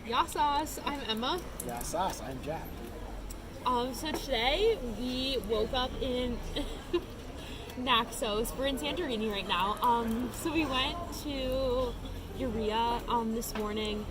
Yasas, I'm Emma. Yasas, I'm Jack. So today we woke up in Naxos. We're in Santorini right now. So we went to Urea this morning,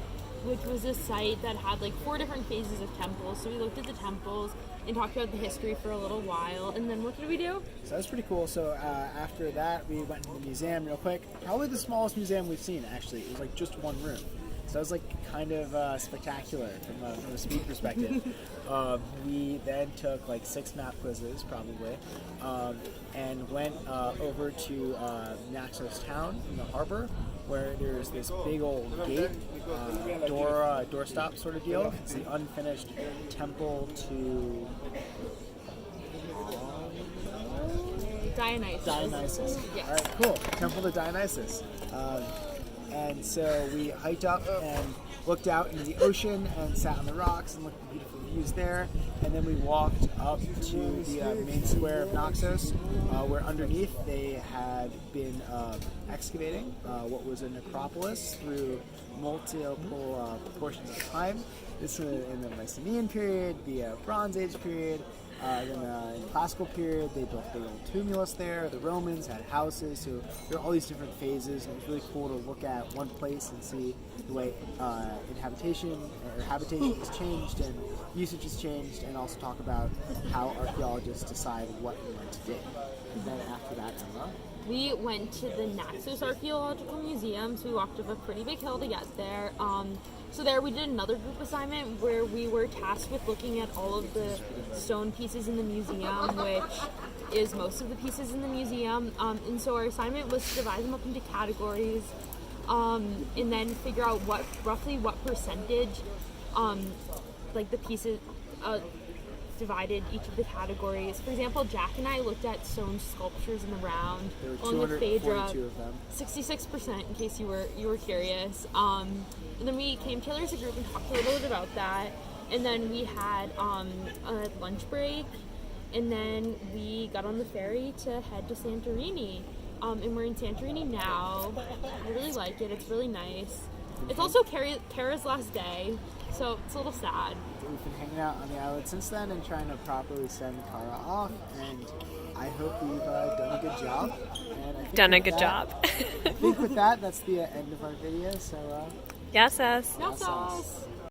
which was a site that had like 4 different phases of temples. So we looked at the temples and talked about the history for a little while. And then what did we do? So that was pretty cool. So after that, we went to the museum real quick. Probably the smallest museum we've seen, actually. It was like just one room. So that was like kind of spectacular from a speed perspective. We then took like 6 map quizzes, probably, and went over to Naxos town in the harbor, where there's this big old gate, doorstop sort of deal. It's the unfinished temple to Dionysus. Yes. All right, cool. Temple to Dionysus. And so we hiked up and looked out into the ocean and sat on the rocks and looked at the beautiful views there. And then we walked up to the main square of Naxos, where underneath they had been excavating what was a necropolis through multiple portions of time. This was in the Mycenaean period, the Bronze Age period. In the classical period, they built the old tumulus there. The Romans had houses, so there were all these different phases, and it was really cool to look at one place and see the way habitation has changed and usage has changed, and also talk about how archaeologists decide what and when to dig. And then after that, Emma? We went to the Naxos Archaeological Museum, so we walked up a pretty big hill to get there. So there we did another group assignment where we were tasked with looking at all of the stone pieces in the museum, which is most of the pieces in the museum. And so our assignment was to divide them up into categories, and then figure out roughly what percentage, like the pieces divided each of the categories. For example, Jack and I looked at stone sculptures in the round along with Phaedra. Of them. 66%, in case you were curious. And then we came together as a group and talked a little bit about that. And then we had a lunch break, and then we got on the ferry to head to Santorini. And we're in Santorini now. I really like it. It's really nice. It's also Kara's last day, so it's a little sad. We've been hanging out on the island since then and trying to properly send Kara off, and I hope we've done a good job. And I think job. I think with that, that's the end of our video, so... Yes. Yasas.